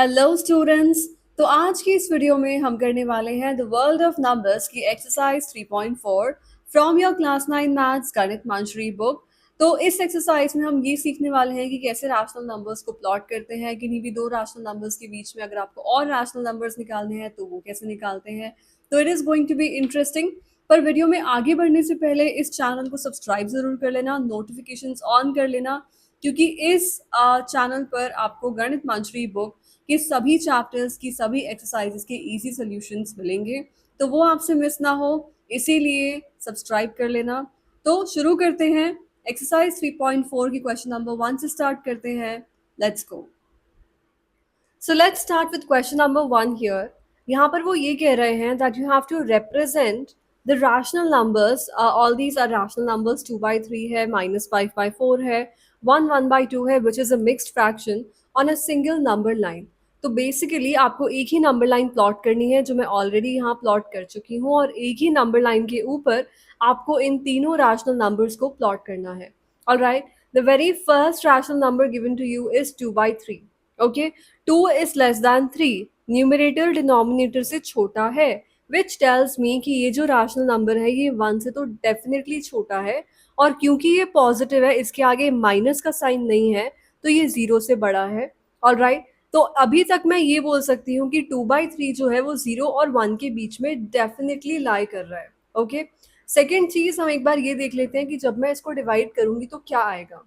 Hello students. तो आज की इस वीडियो में हम करने वाले हैं द वर्ल्ड ऑफ नंबर्स की exercise 3.4 from your class 9 maths गणित मंजरी बुक। तो इस एक्सरसाइज में हम ये सीखने वाले हैं कि कैसे रैशनल नंबर्स को प्लॉट करते हैं, किन्हीं भी दो रैशनल नंबर्स के बीच में अगर आपको और रैशनल नंबर्स निकालने हैं तो वो कैसे निकालते हैं। तो it is going to be interesting. पर वीडियो में आगे बढ़ने से पहले इस चैनल को सब्सक्राइब ज़रूर कर लेना, नोटिफिकेशंस ऑन कर लेना, क्योंकि इस चैनल पर आपको गणित मंजरी बुक के सभी चैप्टर्स की सभी एक्सरसाइजेस के इजी सॉल्यूशंस मिलेंगे, तो वो आपसे मिस ना हो, इसीलिए सब्सक्राइब कर लेना। तो शुरू करते हैं। एक्सरसाइज 3.4 की क्वेश्चन नंबर 1 से स्टार्ट करते हैं। Let's go. So let's start with question number 1 here. यहाँ पर वो ये कह रहे हैं that you have to represent the rational numbers. All these are rational numbers. 2/3 है, -5/4 है, 1/2 है, which is a mixed fraction on a single number line. तो बेसिकली आपको एक ही नंबर लाइन प्लॉट करनी है, जो मैं ऑलरेडी यहाँ प्लॉट कर चुकी हूँ, और एक ही नंबर लाइन के ऊपर आपको इन तीनों रैशनल नंबर्स को प्लॉट करना है। Alright, the very first rational number given to you is 2/3। Okay, 2 is less than 3, numerator denominator से छोटा है, विच टेल्स मी कि ये जो रैशनल नंबर है ये 1 से तो डेफिनेटली छोटा है, और क्योंकि ये पॉजिटिव है, इसके आगे माइनस का साइन नहीं है, तो ये 0 से बड़ा है। ऑलराइट, तो अभी तक मैं ये बोल सकती हूँ कि 2/3 जो है वो 0 और 1 के बीच में डेफिनेटली लाई कर रहा है। ओके, सेकेंड चीज़ हम एक बार ये देख लेते हैं कि जब मैं इसको डिवाइड करूँगी तो क्या आएगा।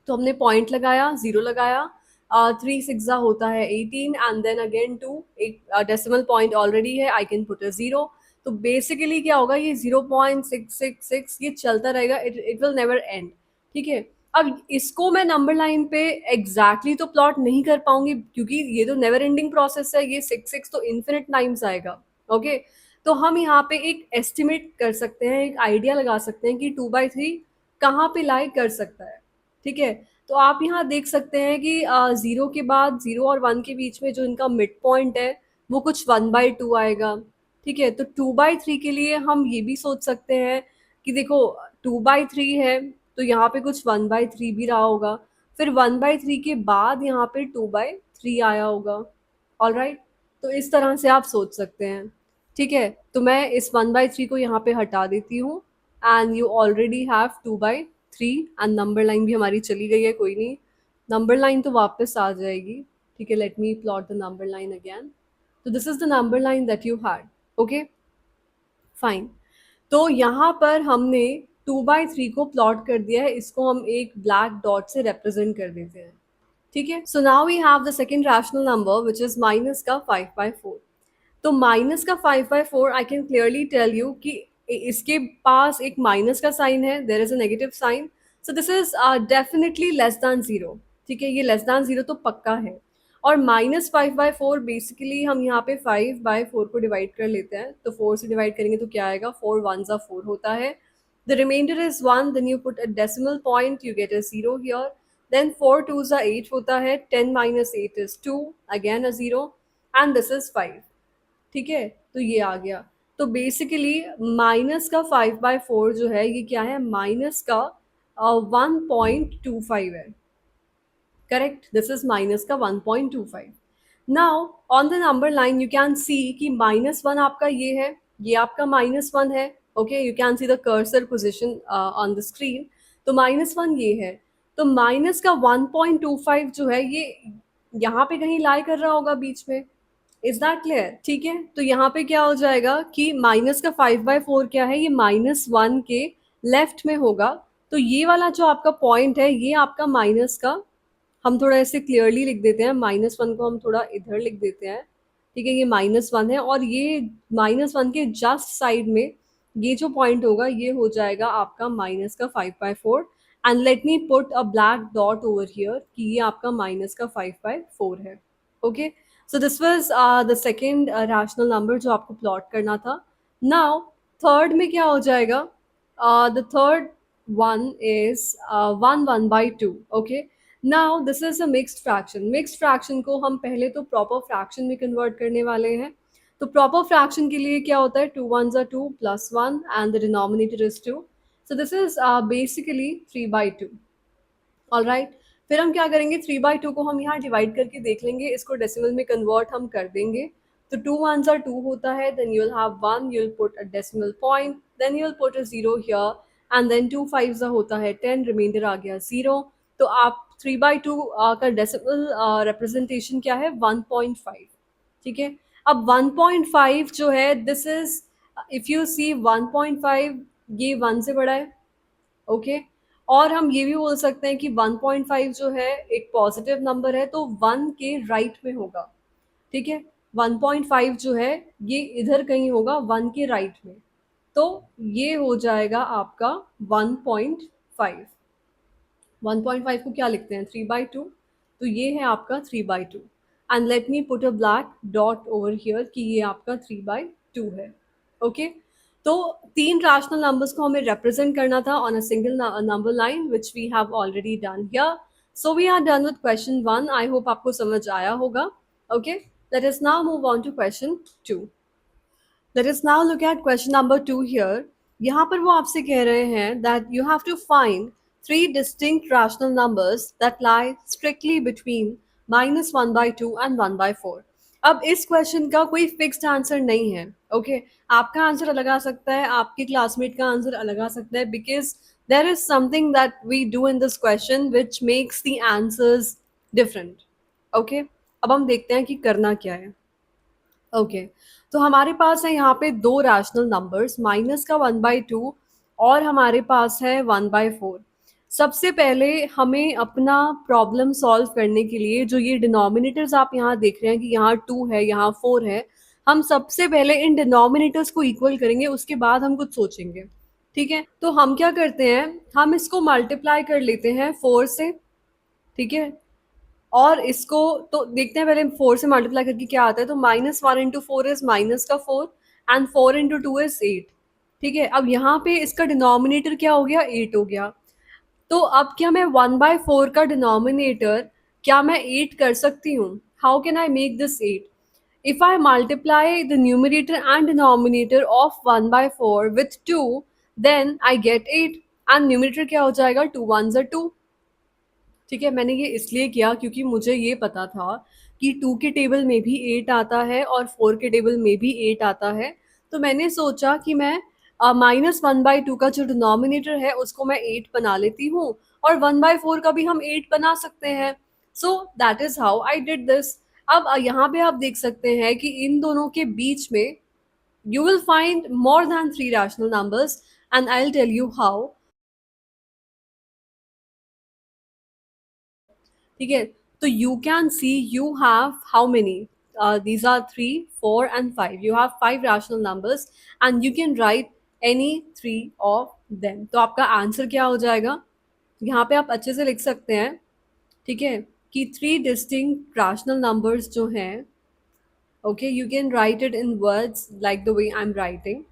तो हमने पॉइंट लगाया, ज़ीरो लगाया, 3 सिक्सा होता है 18, एंड देन अगेन 2, एक डेसिमल पॉइंट ऑलरेडी है, आई कैन पुट अ 0। तो बेसिकली क्या होगा, ये 0.666 ये चलता रहेगा, इट विल नेवर एंड। ठीक है, अब इसको मैं नंबर लाइन पे एग्जैक्टली तो प्लॉट नहीं कर पाऊंगी, क्योंकि ये तो नेवर एंडिंग प्रोसेस है, ये 6 तो इन्फिनिट टाइम्स आएगा। ओके, तो हम यहाँ पे एक एस्टिमेट कर सकते हैं, एक आइडिया लगा सकते हैं कि 2/3 कहाँ पे लाई कर सकता है। ठीक है, तो आप यहाँ देख सकते हैं कि 0 के बाद 0 और 1 के बीच में जो इनका मिड पॉइंट है वो कुछ 1/2 आएगा। ठीक है, तो 2/3 के लिए हम ये भी सोच सकते हैं कि देखो 2/3 है, तो यहाँ पे कुछ 1/3 भी रहा होगा, फिर 1/3 के बाद यहाँ पे 2/3 आया होगा। ऑलराइट, तो इस तरह से आप सोच सकते हैं। ठीक है, तो मैं इस 1/3 को यहाँ पे हटा देती हूँ, and you already have 2/3, and number line भी हमारी चली गई है, कोई नहीं, नंबर लाइन तो वापस आ जाएगी। ठीक है, let me plot the number line again. तो this is the number line that you had. Okay, fine. तो यहाँ पर हमने 2/3 को प्लॉट कर दिया है, इसको हम एक ब्लैक डॉट से रिप्रेजेंट कर देते हैं। ठीक है, so now we have the second rational number which is minus का 5/4। तो माइनस का 5/4 I can clearly tell you कि इसके पास एक माइनस का साइन है, there is a negative sign, so this is definitely less than zero. ठीक है, ये लेस दैन जीरो तो पक्का है। और -5/4 बेसिकली हम यहाँ पे 5/4 को डिवाइड कर लेते हैं, तो 4 से डिवाइड करेंगे तो क्या आएगा, 4 1s are 4 होता है, the remainder is 1, then you put a decimal point, you get a 0 here, then 4 2s are 8 होता है, 10 - 8 is 2, again a 0, and this is 5। ठीक है, तो ये आ गया। तो बेसिकली माइनस का 5/4 जो है ये क्या है, माइनस का 1.25 है। करेक्ट, दिस इज माइनस का 1.25। Now on the number line you can सी कि -1 आपका ये आपका -1 है। Okay, you can see the cursor position on the screen. तो -1 ये है, तो माइनस का 1.25 जो है ये यहाँ पे कहीं लाई कर रहा होगा बीच में। Is that clear? ठीक है, तो यहाँ पे क्या हो जाएगा कि माइनस का 5/4 क्या है, ये -1 के लेफ्ट में होगा। तो ये वाला जो आपका पॉइंट है ये आपका माइनस का, हम थोड़ा ऐसे क्लियरली लिख देते हैं, -1 को हम थोड़ा इधर लिख देते हैं। ठीक है, ये -1 है, और ये -1 के जस्ट साइड में ये जो पॉइंट होगा ये हो जाएगा आपका माइनस का 5/4, and let me put a black dot over here कि ये आपका माइनस का 5/4 है। Okay, so this was the second rational number जो आपको प्लॉट करना था। नाउ थर्ड में क्या हो जाएगा, the third one is 1/2। Okay, now this is a mixed fraction. Mixed fraction को हम पहले तो प्रॉपर फ्रैक्शन में कन्वर्ट करने वाले हैं। तो प्रॉपर फ्रैक्शन के लिए क्या होता है, 2 1s are 2 +1 and the denominator is 2, so this is basically 3/2। All right, फिर हम क्या करेंगे, 3/2 को हम यहाँ डिवाइड करके देख लेंगे, इसको डेसिमल में कन्वर्ट हम कर देंगे। तो 2 1s are 2 होता है, then you'll have 1, you'll put a decimal point, then you'll put a 0 here, and then 2 5s होता है 10, रिमाइंडर आ गया 0। तो आप 3/2 का डेसिमल रिप्रेजेंटेशन क्या है, 1.5। ठीक है, अब 1.5 जो है, this is, if you see 1.5, ये 1 से बड़ा है। ओके, और हम ये भी बोल सकते हैं कि 1.5 जो है एक पॉजिटिव नंबर है, तो 1 के राइट में होगा। ठीक है, 1.5 जो है ये इधर कहीं होगा, 1 के राइट में। तो ये हो जाएगा आपका 1.5। 1.5 को क्या लिखते हैं, 3/2। तो ये है आपका 3/2। And let me put a black dot over here कि ये आपका 3/2 है। ओके, तो तीन रैशनल नंबर्स को हमें रिप्रेजेंट करना था on a single number line, which we have already done here. So we are done with question 1। I hope आपको समझ आया होगा। Okay, let us now move on to question 2। Let us now look at question number 2 here. यहाँ पर वो आपसे कह रहे हैं that you have to find three distinct rational numbers that lie strictly between -1/2 and 1/4. अब इस क्वेश्चन का कोई फिक्स्ड आंसर नहीं है। ओके, आपका आंसर अलग आ सकता है, आपके क्लासमेट का आंसर अलग आ सकता है, because there is something that we do in this question which makes the answers different. Okay, अब हम देखते हैं कि करना क्या है। ओके, तो हमारे पास है यहाँ पे दो रैशनल नंबर्स, माइनस का 1/2 और हमारे पास है 1/4। सबसे पहले हमें अपना प्रॉब्लम सॉल्व करने के लिए, जो ये डिनोमिनेटर्स आप यहाँ देख रहे हैं कि यहाँ 2 है, यहाँ 4 है, हम सबसे पहले इन डिनोमिनेटर्स को इक्वल करेंगे, उसके बाद हम कुछ सोचेंगे। ठीक है, तो हम क्या करते हैं, हम इसको मल्टीप्लाई कर लेते हैं 4 से। ठीक है, और इसको तो देखते हैं पहले 4 से मल्टीप्लाई करके क्या आता है। तो -1 इंटू 4 इज माइनस का 4, एंड 4 इंटू 2 इज 8। ठीक है, अब यहाँ पे इसका डिनोमिनेटर क्या हो गया, 8 हो गया। तो अब क्या मैं 1/4 का डिनोमिनेटर क्या मैं 8 कर सकती हूँ? How can I make this 8? If I multiply the numerator and denominator of 1/4 with 2, then I get 8, and numerator क्या हो जाएगा, 2 1s are 2। ठीक है, मैंने ये इसलिए किया क्योंकि मुझे ये पता था कि 2 के टेबल में भी 8 आता है और 4 के टेबल में भी 8 आता है। तो मैंने सोचा कि मैं -1/2 का जो डिनोमिनेटर है उसको मैं 8 बना लेती हूँ, और 1/4 का भी हम 8 बना सकते हैं। So that is how I did this. अब यहाँ पे आप देख सकते हैं कि इन दोनों के बीच में you will find more than 3 rational numbers, and I will tell you how. ठीक है, तो you can see you have how many, these are 3 4 and 5, you have 5 rational numbers and you can write any 3 of them। तो आपका answer क्या हो जाएगा, यहाँ पे आप अच्छे से लिख सकते हैं। ठीक है, कि 3 distinct rational numbers जो हैं, okay, you can write it in words like the way I'm writing,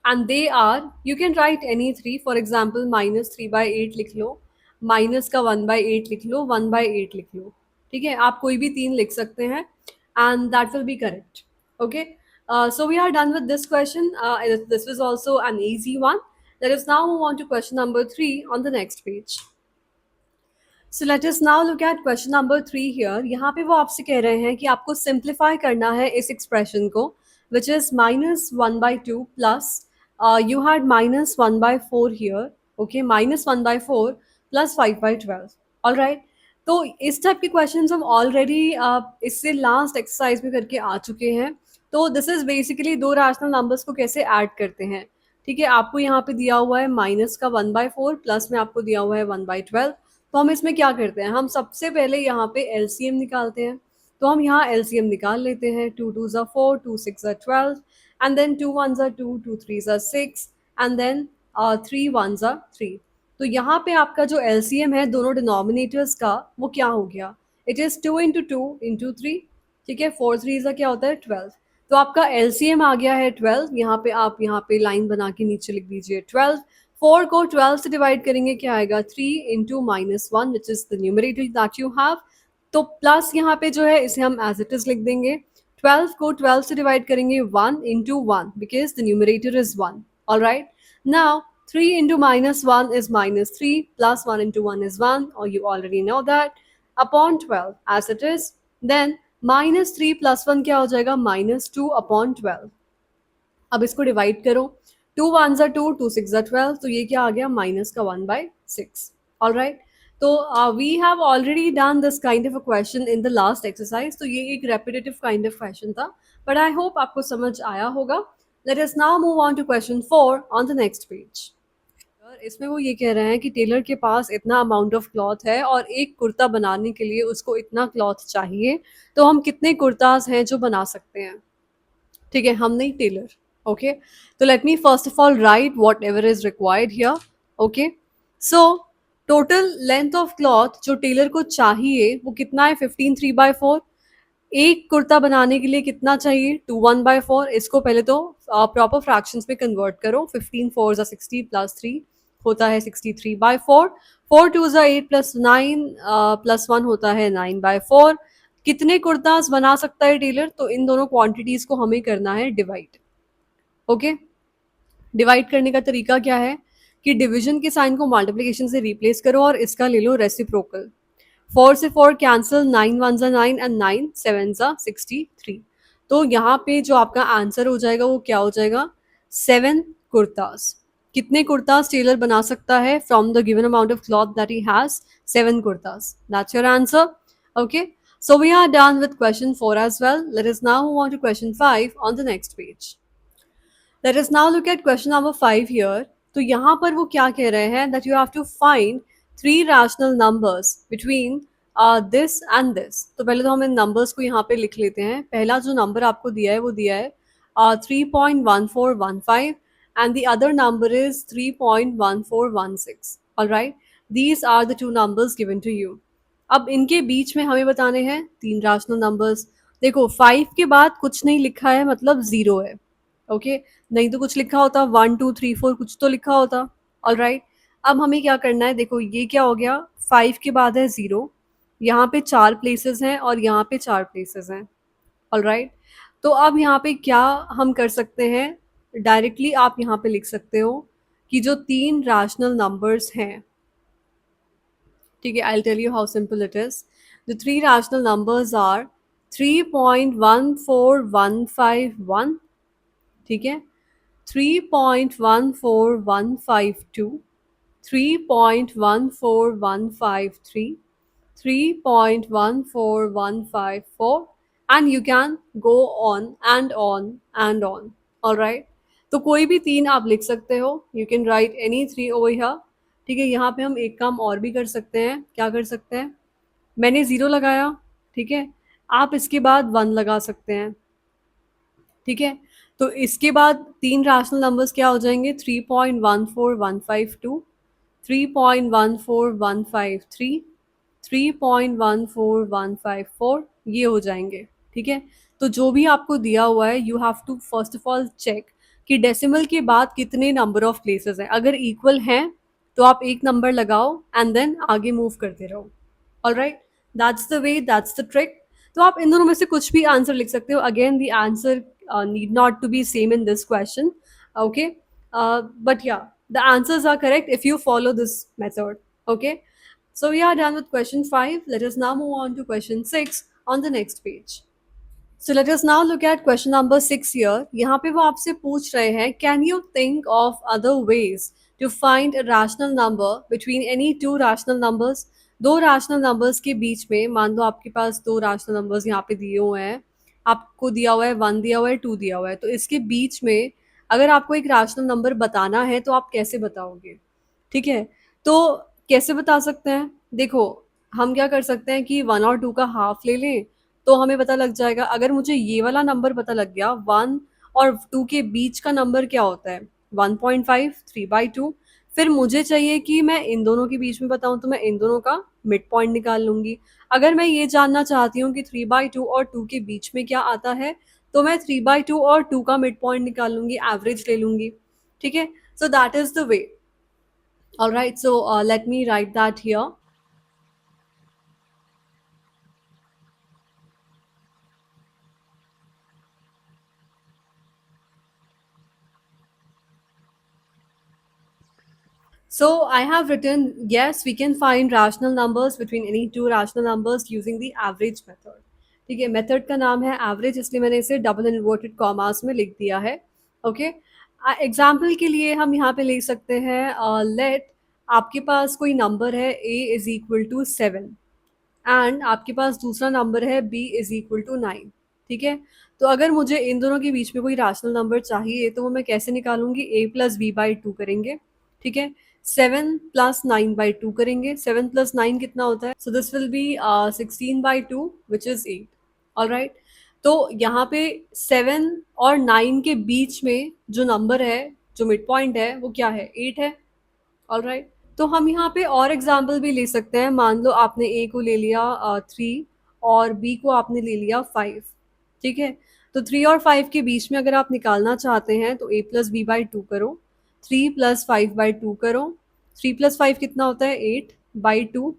and they are, you can write any three, for example -3/8 लिख लो, माइनस का 1/8 लिख लो, 1/8 लिख लो। ठीक है, आप कोई भी 3 लिख सकते हैं, and that will be correct। okay, so we are done with this question। This was also an easy one। Let us now move on to question number 3 on the next page। So let us now look at question number 3 here. यहाँ पे वो आपसे कह रहे हैं कि आपको simplify करना है इस एक्सप्रेशन को, which is -1/2 plus, you had -1/4 here. Okay, -1/4 plus 5/12। All right, तो इस टाइप के क्वेश्चन हम ऑलरेडी इससे लास्ट एक्सरसाइज में करके आ चुके हैं। तो दिस इज बेसिकली दो रैशनल नंबर्स को कैसे ऐड करते हैं। ठीक है, आपको यहाँ पे दिया हुआ है माइनस का 1/4, प्लस में आपको दिया हुआ है 1/12। तो हम इसमें क्या करते हैं, हम सबसे पहले यहाँ पे एलसीएम निकालते हैं। तो हम यहाँ एलसीएम निकाल लेते हैं, 2 2s are 4, 2 6 are 12, and then 2 1s are 2, 2 3s are 6, and then 3 1s are 3। तो यहाँ पे आपका जो एलसीएम है दोनों डिनोमिनेटर्स का, वो क्या हो गया, इट इज़ 2 इंटू 2 इंटू 3। ठीक है, 4 3 का क्या होता है, 12। तो आपका एलसीएम आ गया है 12। यहाँ पे आप यहाँ पे लाइन बना के नीचे लिख दीजिए 12। 4 को 12 से डिवाइड करेंगे, क्या आएगा, 3 into -1 which is the numerator that you have. तो प्लस यहाँ पे जो है इसे हम एज इट इज लिख देंगे। 12 को 12 से डिवाइड करेंगे 1 into 1 because the numerator is 1। All right, now 3 into minus 1 is minus 3, plus 1 into 1 is 1, or you already know that, upon 12 as it is. Then minus 3 plus 1 क्या हो जाएगा, minus 2 upon 12. अब इसको डिवाइड करो, 2 one ज़ा 2, 2 6 ज़ा 12, तो ये क्या आ गया, माइनस का 1/6. All right. तो we have already done this kind of a question in the last exercise, तो ये एक रेपिटेटिव काइंड ऑफ क्वेश्चन था, बट आई होप आपको समझ आया होगा. Let us now move on to question 4 on the next page. इसमें वो ये कह रहे हैं कि टेलर के पास इतना अमाउंट ऑफ क्लॉथ है और एक कुर्ता बनाने के लिए उसको इतना क्लॉथ चाहिए, तो हम कितने कुर्ताज हैं जो बना सकते हैं. ठीक है, हम नहीं, टेलर. ओके, तो let me first of all right what ever is required here. Okay, so total length of cloth जो टेलर को चाहिए वो कितना है, 15 3/4. एक कुर्ता बनाने के लिए कितना चाहिए, 2 1/4. इसको पहले तो प्रॉपर फ्रैक्शंस में कन्वर्ट करो. 15 4 ज़ा 60 प्लस 3 होता है 63/4. 4 2 ज़ा 8 प्लस 9 प्लस 1 होता है 9/4. कितने कुर्तास बना सकता है टेलर, तो इन दोनों क्वांटिटीज को हमें करना है डिवाइड. ओके, डिवाइड करने का तरीका क्या है कि डिवीजन के साइन को मल्टीप्लिकेशन से रिप्लेस करो और इसका ले लो रेसिप्रोकल. 4 से 4 कैंसिल, 9 1 ज़ा 9 एंड 9 7 ज़ा 63. तो यहाँ पे जो आपका आंसर हो जाएगा वो क्या हो जाएगा, 7 कुर्तास. कितने कुर्तास टेलर बना सकता है from the given amount of cloth that he has, 7 kurtas. That's your answer. Okay, so we are done with question 4 as well. Let us now move on to question 5 on the next page. Let us now look at question number 5 here. तो यहाँ पर वो क्या कह रहे हैं, that you have to find 3 rational numbers between this and this. तो पहले तो हम इन numbers को यहाँ पे लिख लेते हैं. पहला जो number आपको दिया है वो दिया है 3.1415 and the other number is 3.1416. Alright, these are the two numbers given to you. अब इनके बीच में हमें बताने हैं 3 rational numbers. देखो 5 के बाद कुछ नहीं लिखा है मतलब 0 है. ओके, नहीं तो कुछ लिखा होता 1 2 3 4, कुछ तो लिखा होता. ऑल राइट, अब हमें क्या करना है, देखो ये क्या हो गया, 5 के बाद है 0, यहाँ पे 4 प्लेसेस हैं और यहाँ पे 4 प्लेसेस हैं. ऑल राइट, तो अब यहाँ पे क्या हम कर सकते हैं, डायरेक्टली आप यहाँ पे लिख सकते हो कि जो 3 रैशनल नंबर्स हैं, ठीक है, I tell you how simple it is. The 3 rational numbers are 3.14151, ठीक है, 3.14152, 3.14153, 3.14154, and you can go on and on and on. All right, तो कोई भी 3 आप लिख सकते हो. You can write any 3 over here. ठीक है, यहाँ पे हम एक काम और भी कर सकते हैं. क्या कर सकते हैं, मैंने 0 लगाया, ठीक है, आप इसके बाद 1 लगा सकते हैं. ठीक है, तो इसके बाद 3 रैशनल नंबर्स क्या हो जाएंगे, 3.14152, 3.14153, 3.14154, ये हो जाएंगे. ठीक है, तो जो भी आपको दिया हुआ है you have to first of all check कि डेसिमल के बाद कितने नंबर ऑफ प्लेसेस हैं. अगर इक्वल हैं तो आप एक नंबर लगाओ एंड देन आगे मूव करते रहो. Alright, that's the way, that's the trick. तो आप इन दोनों में से कुछ भी आंसर लिख सकते हो. Again the answer need not to be same in this question. Okay, but yeah, the answers are correct if you follow this method. Okay, so we are done with question 5. Let us now move on to question 6 on the next page. So let us now look at question number 6 here. यहाँ पे वो आपसे पूछ रहे हैं, can you think of other ways to find a rational number between any two rational numbers? दो rational numbers के बीच में, मान लो आपके पास दो rational numbers यहाँ पे दिए हुए हैं, आपको दिया हुआ है 1 दिया हुआ है 2 दिया हुआ है, तो इसके बीच में अगर आपको एक rational number बताना है तो आप कैसे बताओगे. ठीक है, तो कैसे बता सकते हैं, देखो हम क्या कर सकते हैं कि 1 और 2 का हाफ ले लें तो हमें पता लग जाएगा. अगर मुझे ये वाला नंबर पता लग गया, 1 और 2 के बीच का नंबर क्या होता है, 1.5, 3/2, फिर मुझे चाहिए कि मैं इन दोनों के बीच में बताऊं तो मैं इन दोनों का मिड पॉइंट निकाल लूंगी. अगर मैं ये जानना चाहती हूँ कि 3/2 और 2 के बीच में क्या आता है, तो मैं 3/2 और 2 का मिड पॉइंट निकाल लूंगी, एवरेज ले लूंगी. ठीक है, so that is the way. All right, so let me write that here. So I have written, yes, we can find rational numbers between any two rational numbers using the average method. ठीक है, method का नाम है average, इसलिए मैंने इसे double inverted commas में लिख दिया है. ओके, एग्जाम्पल के लिए हम यहाँ पे ले सकते हैं, लेट आपके पास कोई नंबर है a is equal to 7 and आपके पास दूसरा नंबर है b इज इक्वल टू 9. ठीक है, तो अगर मुझे इन दोनों के बीच में कोई रैशनल नंबर चाहिए तो वो मैं कैसे निकालूंगी, a plus b by two करेंगे. ठीक है, 7 + 9/2 करेंगे. 7 + 9 कितना होता है, so this will be 16/2 which is 8. All right, तो यहाँ पे 7 और 9 के बीच में जो नंबर है, जो मिड पॉइंट है, वो क्या है, 8 है. ऑल राइट, तो हम यहाँ पे और एग्जाम्पल भी ले सकते हैं. मान लो आपने ए को ले लिया 3 और बी को आपने ले लिया 5. ठीक है, तो 3 और 5 के बीच में अगर आप निकालना चाहते हैं तो a plus b by two करो, 3 + 5/2 करो. 3 + 5 कितना होता है, 8/2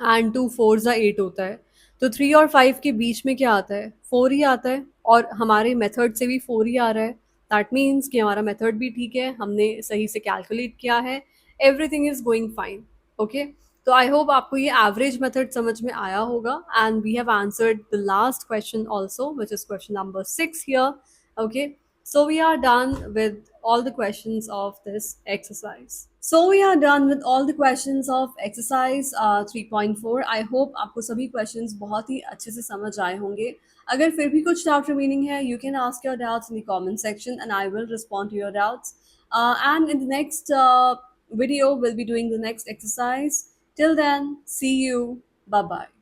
एंड 2 4 = 8 होता है. तो 3 और 5 के बीच में क्या आता है, 4 ही आता है, और हमारे मेथड से भी 4 ही आ रहा है. दैट मीन्स कि हमारा मेथड भी ठीक है, हमने सही से कैलकुलेट किया है, everything is going fine. Okay, तो आई होप आपको ये एवरेज मेथड समझ में आया होगा. And we have answered the last question also which is question number 6 here. Okay, so we are done with all the questions of this exercise. So we are done with all the questions of exercise 3.4. I hope आपको सभी questions बहुत ही अच्छे से समझ आए होंगे. अगर फिर भी कुछ doubt remaining है, you can ask your doubts in the comment section and I will respond to your doubts. And in the next video, we'll be doing the next exercise. Till then, see you. Bye bye.